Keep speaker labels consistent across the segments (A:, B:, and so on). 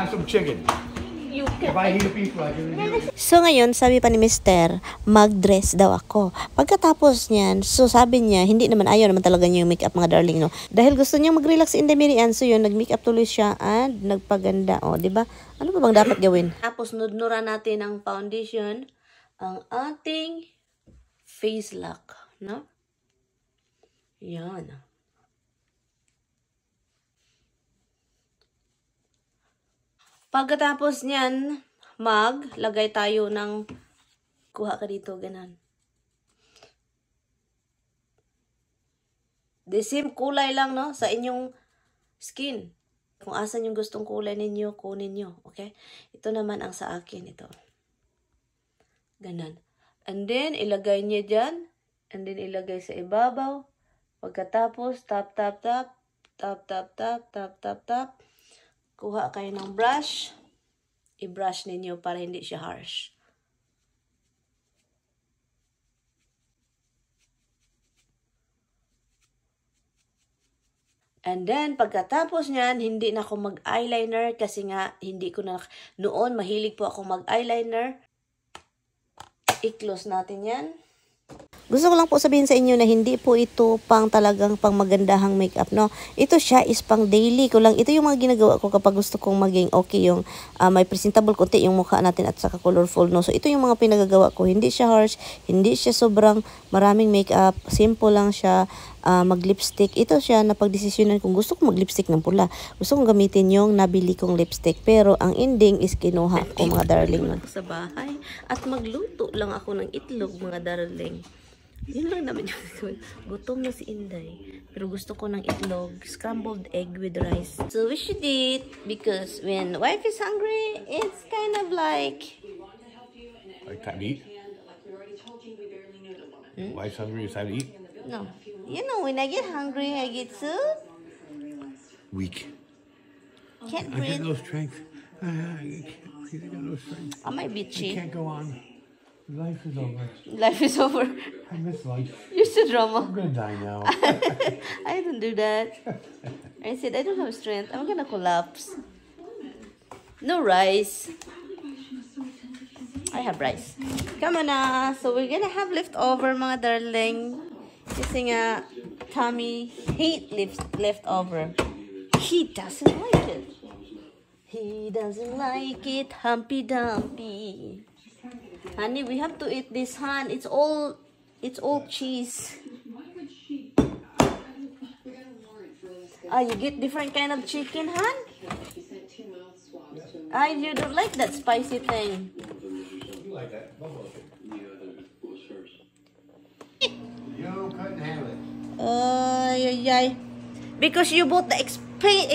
A: have some chicken. If I eat beef, I can do it.
B: So ngayon, sabi pa ni Mister, mag-dress daw ako. Pagkatapos niyan, so sabi niya, hindi naman ayaw naman talaga niya yung makeup mga darling, no? Dahil gusto niya mag-relax in the Miriam, so yun, nag-makeup tuloy siya and nagpaganda. O, diba? Ano pa bang dapat gawin? Tapos nudnuran natin ang foundation, ang ating face lock, no? Yan. Pagkatapos niyan, maglagay tayo ng, kuha ka dito, ganan. The same kulay lang, no? Sa inyong skin. Kung asan yung gustong kulay ninyo, kunin nyo. Okay? Ito naman ang sa akin, ito. Ganan. And then, ilagay niya dyan. And then, ilagay sa ibabaw. Pagkatapos, tap, tap, tap. Tap, tap, tap, tap, tap, tap. Kuha kayo ng brush. I-brush ninyo para hindi siya harsh. And then, pagkatapos niyan, hindi na ako mag-eyeliner kasi nga, hindi ko na, noon, mahilig po ako mag-eyeliner. I-close natin yan. Gusto ko lang po sabihin sa inyo na hindi po ito pang talagang pang magandahang makeup, no? Ito siya is pang daily ko lang. Ito yung mga ginagawa ko kapag gusto kong maging okay yung may presentable konti yung mukha natin at saka colorful, no? So ito yung mga pinagagawa ko. Hindi siya harsh, hindi siya sobrang maraming makeup. Simple lang siya. Mag-lipstick. Ito siya na pagdesisyonan kung gusto kong mag-lipstick ng pula. Gusto kong gamitin yung nabili kong lipstick. Pero ang ending is kinuha ko mga darling. Sa bahay at magluto lang ako ng itlog mga darling. Yun lang naman yung gutom na si Inday. Pero gusto ko ng itlog, scrambled egg with rice. So we should eat because when wife is hungry, it's kind of like...
A: Like time to eat? Wife's hungry, it's time to eat?
B: No. You know, when I get hungry, I get soup.
A: Weak.
B: Can't
A: I
B: breathe.
A: got no strength. I got no strength.
B: I might be
A: I
B: cheap.
A: can't go on. Life is over.
B: Life is over.
A: I miss life.
B: You're so drama.
A: I'm gonna die now.
B: I don't do that. I said, I don't have strength. I'm gonna collapse. No rice. I have rice. Come on na. So we're gonna have leftover mga darling. Kasi nga, Tommy hate leftover. He doesn't like it. He doesn't like it, Humpy Dumpy. Honey, we have to eat this, hon. It's all cheese. You get different kind of chicken, hon? You don't like that spicy thing.
A: You like that? You couldn't handle it.
B: Because you bought the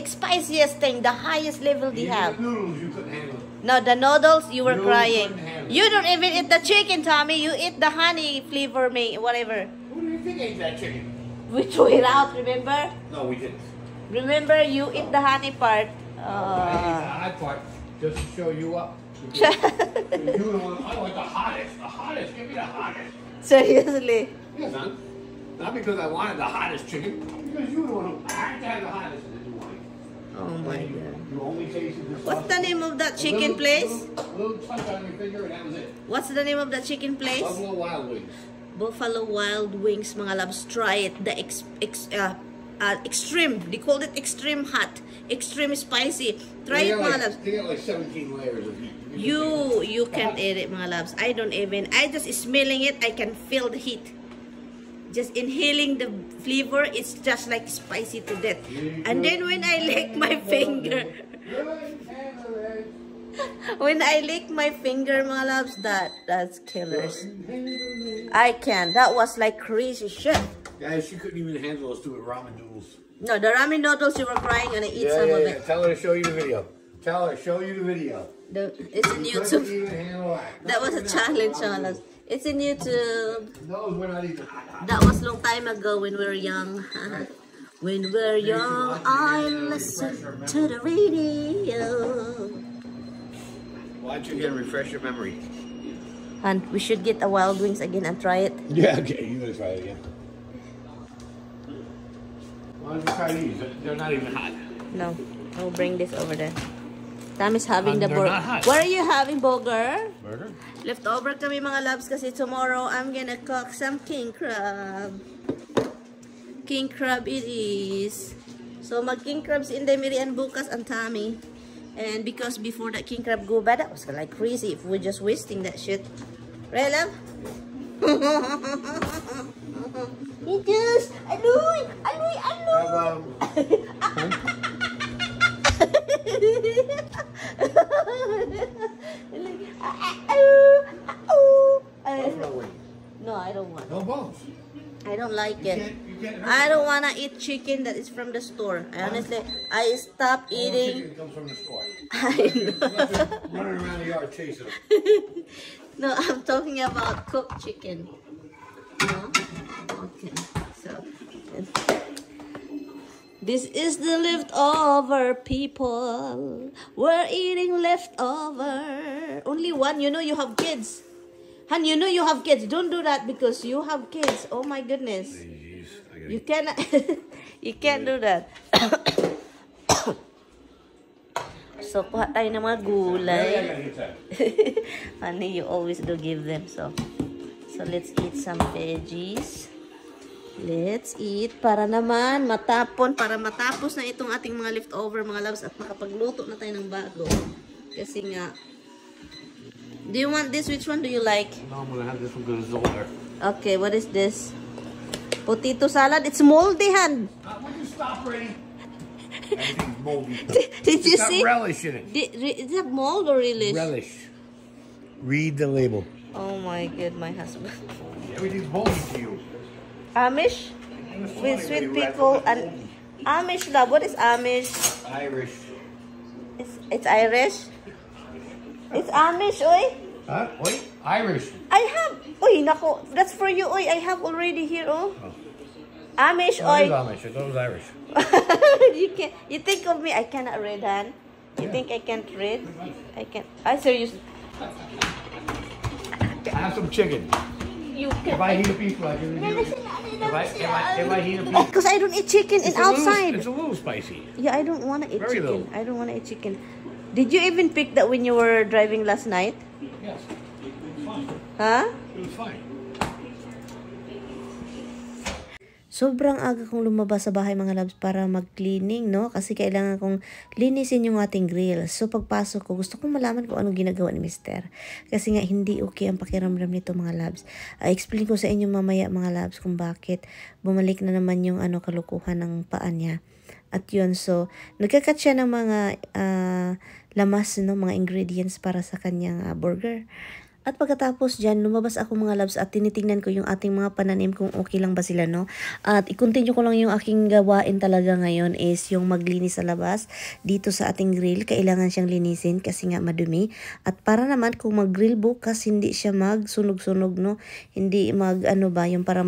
B: spiciest thing, the highest level they have.
A: The noodles, you couldn't handle it.
B: No, the noodles, you were crying.
A: Couldn't handle it.
B: You don't even eat the chicken, Tommy. You eat the honey flavor, whatever.
A: Who do you think ate that chicken?
B: We threw it out, remember?
A: No, we didn't.
B: Remember, you eat the honey part.
A: I ate the hot part just to show you up. You the one, I want the hottest. The hottest. Give me the hottest.
B: Seriously.
A: Yes, son. Not because I wanted the hottest chicken. Because you the one who had to have the hottest and didn't want it.
B: Oh my God.
A: You only tasted the
B: What's
A: sauce.
B: the name of that chicken place?
A: Little touch on your finger and that was it.
B: What's the name of that chicken place?
A: Buffalo Wild Wings.
B: Buffalo Wild Wings, mga loves. Try it. The extreme. They called it extreme hot. Extreme spicy. Try it, mga loves.
A: They got like 17 layers of heat.
B: You can't eat it, mga loves. I just smelling it, I can feel the heat. Just inhaling the flavor, it's just like spicy to death. And then when I lick my finger, mga loves, that's killers. I can. That was like crazy shit.
A: Guys, she couldn't even handle those stupid ramen noodles.
B: No, the ramen noodles, you were crying and I eat some of it.
A: Tell her to show you the video. Tell her, show you the video.
B: It's in YouTube. That was a challenge, mga loves. It's in YouTube.
A: No, we're not even.
B: That was long time ago when we were young. When we were young, I listened to the radio.
A: Why don't you again refresh your memory?
B: And we should get a Wild Wings again and try it.
A: Yeah, okay, you're gonna try it again. Why don't you try these? They're not even hot.
B: No, I'll bring this over there. Tammy's having the
A: they're
B: burger.
A: not hot.
B: What are you having, burger?
A: Burger?
B: Leftover kami mga loves kasi tomorrow I'm gonna cook some king crab. King crab it is. So mag king crabs in Miri and bukas and Tammy. And because before that king crab go bad, that was like crazy if we're just wasting that shit. Right, love? It just, aloy. No, I don't want.
A: No bones.
B: I don't like it.
A: You can't
B: I don't want to eat chicken that is from the store. I stopped eating.
A: Chicken comes from the store.
B: I know.
A: Running around the yard chasing them.
B: No, I'm talking about cooked chicken. No? Okay. So, this is the leftover, people. We're eating leftover. Only one. You know you have kids. Han, you know you have kids. Don't do that because you have kids. Oh my goodness.
A: Jeez,
B: You cannot. You can't do that. So, kuha tayo ng mga gulay. Honey, you always do give them. So let's eat some veggies. Let's eat para naman para matapos na itong ating mga leftover mga loves at makapagluto na tayo ng bago. Kasi nga, do you want this? Which one do you like?
A: No, I'm gonna have this one because it's older.
B: Okay, what is this? Potato salad. It's moldy, Han.
A: Would you stop already? Everything's moldy.
B: Did you
A: It's got
B: see?
A: relish in it.
B: Is that mold or relish?
A: Relish. Read the label.
B: Oh my god, my husband.
A: Everything's moldy to you.
B: Amish with sweet pickle and Amish love. What is Amish?
A: Irish.
B: It's Irish. It's Amish, oi.
A: Huh? Wait. Irish.
B: I have. Oi, nako. That's for you, oi. I have already here, oh. Amish,
A: Oh, it is
B: oi.
A: Amish. I thought it was Irish.
B: You think of me? I cannot read, Han. You
A: Yeah.
B: think I can't read? I can't. I serious.
A: Have some chicken.
B: You
A: If
B: can.
A: I heat a beef, I can do it. If I heat a beef,
B: Because I don't eat chicken in outside.
A: It's a little spicy.
B: Yeah, I don't want to eat
A: Very
B: chicken.
A: low.
B: I don't want to eat chicken. Did you even pick that when you were driving last night?
A: Yes. It was fine.
B: Huh?
A: It was fine.
B: Sobrang aga kong lumabas sa bahay mga loves para mag-cleaning, no? Kasi kailangan kong linisin yung ating grill. So pagpasok ko, gusto kong malaman kung anong ginagawa ni Mister. Kasi nga hindi okay ang pakiramdam nito mga loves. Explain ko sa inyo mamaya mga loves kung bakit bumalik na naman yung kalukuhan ng paa niya. At yun, so nagkakat siya ng mga lamas, no? Mga ingredients para sa kanyang burger. At pagkatapos dyan, lumabas ako mga loves at tinitingnan ko yung ating mga pananim kung okay lang ba sila, no? At i-continue ko lang yung aking gawain talaga ngayon is yung maglinis sa labas dito sa ating grill. Kailangan siyang linisin kasi nga madumi. At para naman kung mag-grill bukas, hindi siya magsunog-sunog, no? Hindi yung para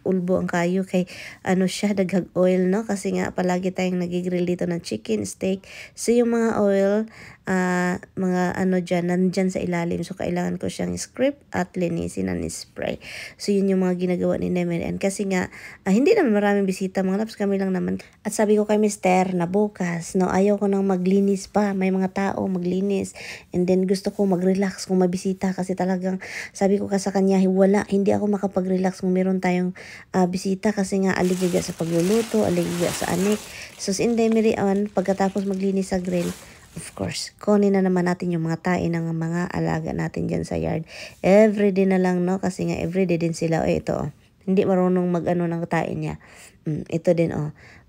B: ulbo ang kayo kay siya daghag oil, no? Kasi nga palagi tayong nagigrill dito ng chicken, steak. So yung mga oil mga dyan, nandyan sa ilalim. So kailangan ko siyang script at linisin and spray. So yun yung mga ginagawa ni Nemer. And kasi nga hindi naman maraming bisita mga laps, kami lang naman. At sabi ko kay Mister na bukas, no, ayaw ko nang maglinis pa, may mga tao maglinis. And then gusto ko mag-relax kung mabisita kasi talagang sabi ko sa kanya, hindi ako makapag-relax kung meron tayong bisita kasi nga aligiga sa pagluluto, aligiga sa anik. So in Demery pagkatapos maglinis sa grill, of course, kunin na naman natin yung mga tae ng mga alaga natin dyan sa yard. Everyday na lang, no? Kasi nga everyday din sila. Ito, hindi marunong ng tae niya. Ito din,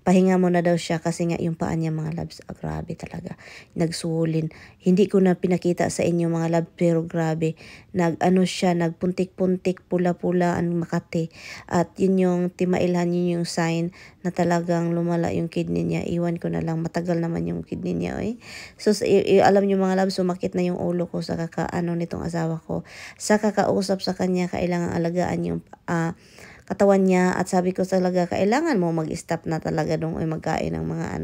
B: pahinga mo na daw siya kasi nga yung paa niya mga loves, grabe talaga. Nagsuulin. Hindi ko na pinakita sa inyo mga loves, pero grabe. Siya, nagpuntik-puntik, pula-pula ang Makati. At yun yung timailhan, yun yung sign na talagang lumala yung kidney niya. Iwan ko na lang, matagal naman yung kidney niya. So, alam niyo mga loves, sumakit na yung ulo ko sa nitong asawa ko. Sa kakausap sa kanya, kailangan alagaan yung katawan niya at sabi ko talaga kailangan mo mag-stop na talaga dong magkain ng mga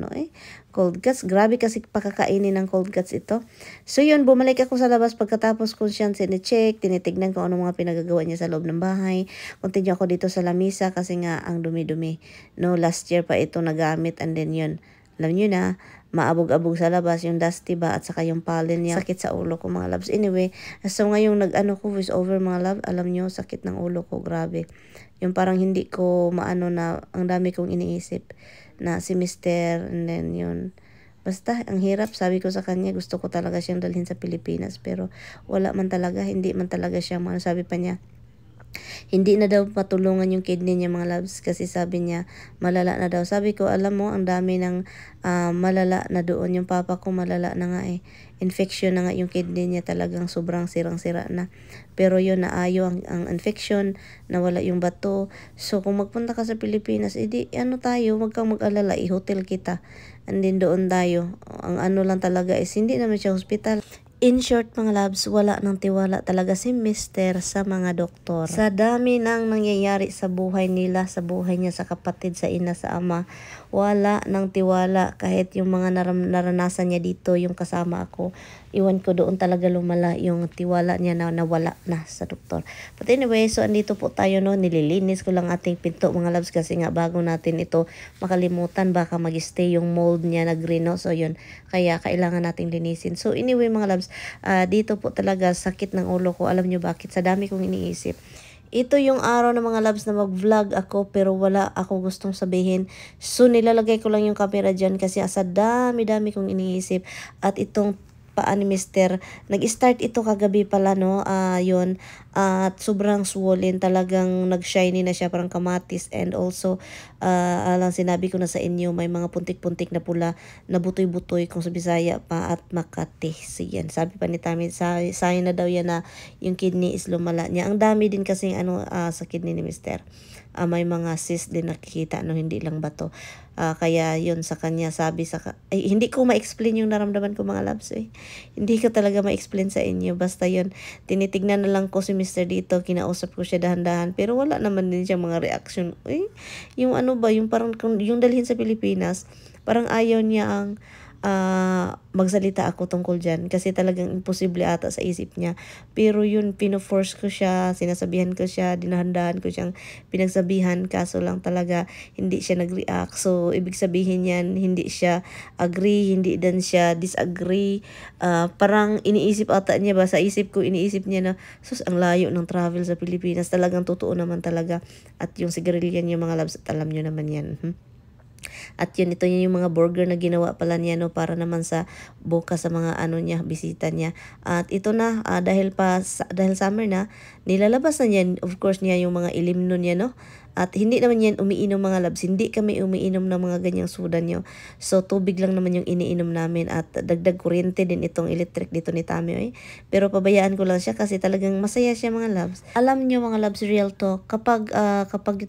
B: cold cuts. Grabe kasi pakakainin ng cold cuts ito. So yun, bumalik ako sa labas pagkatapos ko siyang sine-check, tinitignan ko anong mga pinagagawa niya sa loob ng bahay. Continue ako dito sa lamisa kasi nga ang dumi-dumi. No, last year pa ito nagamit and then yun. Alam niyo na, maabog-abog sa labas, yung dusty ba, at saka yung pollen niya. Sakit sa ulo ko mga loves. Anyway, so ngayong nag-ano ko voice over mga love, alam nyo, sakit ng ulo ko, grabe. Yung parang hindi ko maano na, ang dami kong iniisip na si Mister, and then yun. Basta, ang hirap, sabi ko sa kanya, gusto ko talaga siyang dalhin sa Pilipinas, pero wala man talaga, hindi man talaga siya, sabi pa niya, hindi na daw matulungan yung kidney niya mga loves kasi sabi niya malala na daw. Sabi ko, alam mo, ang dami ng malala na doon. Yung papa ko malala na nga eh. Infection na nga yung kidney niya, talagang sobrang sirang-sira na. Pero yun, naayo ang infection, nawala yung bato. So kung magpunta ka sa Pilipinas, edi ano tayo, wag kang mag-alala, i-hotel kita. And then doon tayo. Ang ano lang talaga is hindi naman siya hospital. In short mga loves, wala nang tiwala talaga si Mister sa mga doktor. Sa dami nang nangyayari sa buhay nila, sa buhay niya, sa kapatid, sa ina, sa ama, wala nang tiwala. Kahit yung mga naranasan niya dito, yung kasama ako, iwan ko doon talaga lumala yung tiwala niya na nawala na sa doktor. But anyway, so andito po tayo no, nililinis ko lang ating pinto mga loves kasi nga bago natin ito makalimutan, baka mag-stay yung mold niya na green no. So yun, kaya kailangan nating linisin. So anyway mga loves, dito po talaga sakit ng ulo ko. Alam nyo bakit? Sa dami kong iniisip. Ito yung araw ng mga loves na mag-vlog ako pero wala ako gustong sabihin. So nilalagay ko lang yung camera dyan kasi sa dami-dami kong iniisip. At itong paa ni Mister, nag-start ito kagabi pala no, yun, at sobrang swollen, talagang nag-shiny na siya, parang kamatis, and also, alang sinabi ko na sa inyo, may mga puntik-puntik na pula, na butoy-butoy kung sa Bisaya pa, at Makati, so yan, sabi pa ni Tami, sign na daw yan na yung kidney is lumala niya. Ang dami din kasi sa kidney ni Mister. May mga cyst din nakikita, no, hindi lang bato. Kaya yun sa kanya sabi hindi ko ma-explain yung naramdaman ko mga loves eh. Hindi ko talaga ma-explain sa inyo. Basta yun, tinitignan na lang ko si Mr. dito, kinausap ko siya dahan-dahan, pero wala naman din siya mga reaction. Yung ano ba, yung parang yung dalhin sa Pilipinas, parang ayaw niya ang magsalita ako tungkol dyan kasi talagang imposible ata sa isip niya. Pero yun, pino-force ko siya, sinasabihan ko siya, dinahandahan ko siyang pinagsabihan, kaso lang talaga hindi siya nag-react. So ibig sabihin yan, hindi siya agree, hindi din siya disagree. Parang iniisip ata niya ba, sa isip ko iniisip niya na sus, ang layo ng travel sa Pilipinas. Talagang totoo naman talaga. At yung sigarilya niya mga labs, alam nyo naman yan. At yun, ito yung mga burger na ginawa pala niya no, para naman sa bukas sa mga ano niya, bisita niya. At ito na, dahil summer na, nilalabas na niya, of course niya yung mga ilimno niya no. At hindi naman yan umiinom mga labs. Hindi kami umiinom ng mga ganyang soda nyo. So, tubig lang naman yung iniinom namin. At dagdag kuryente din itong electric dito ni Tami. Pero pabayaan ko lang siya kasi talagang masaya siya mga labs. Alam nyo mga labs, real talk, kapag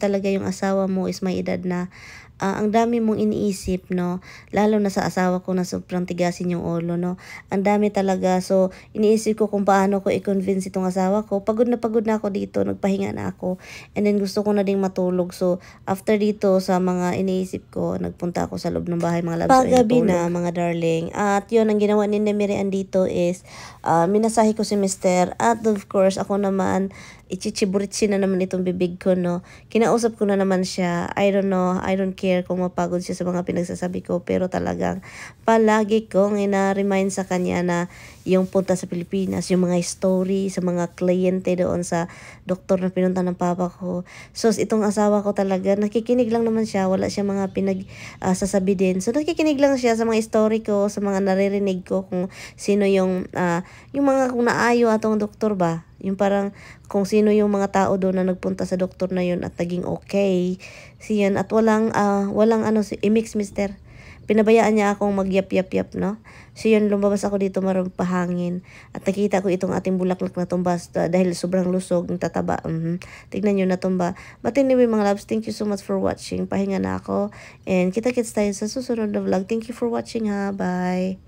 B: talaga yung asawa mo is may edad na, ang dami mong iniisip, no? Lalo na sa asawa ko na sobrang tigasin yung ulo, no? Ang dami talaga. So, iniisip ko kung paano ko i-convince itong asawa ko. Pagod na ako dito. Nagpahinga na ako. And then, gusto ko na ding matulog. So, after dito, sa mga iniisip ko, nagpunta ako sa loob ng bahay, mga labs. Paggabi na, mga darling. At yun, ang ginawa ni Miriam dito is, minasahe ko si Mister. At of course, ako naman, ichichiburitsi na naman itong bibig ko, no? Kinausap ko na naman siya. I don't know, I don't care kung mapagod siya sa mga pinagsasabi ko, pero talagang palagi kong ina-remind sa kanya na yung punta sa Pilipinas, yung mga story sa mga kliyente doon sa doktor na pinunta ng papa ko. So, itong asawa ko talaga, nakikinig lang naman siya, wala siya mga sasabi din. So, nakikinig lang siya sa mga story ko, sa mga naririnig ko, kung sino yung mga kung naayo atong doktor ba. Yung parang kung sino yung mga tao doon na nagpunta sa doktor na yun at naging okay. Siyan at walang i-mix Mister. Pinabayaan niya akong magyap-yap-yap, no? So yun, lumabas ako dito pahangin. At nakita ko itong ating bulaklak na tumba dahil sobrang lusog, ng tataba. Tignan nyo na tumba. But anyway mga loves, thank you so much for watching. Pahinga na ako. And kita-kits tayo sa susunod na vlog. Thank you for watching ha. Bye!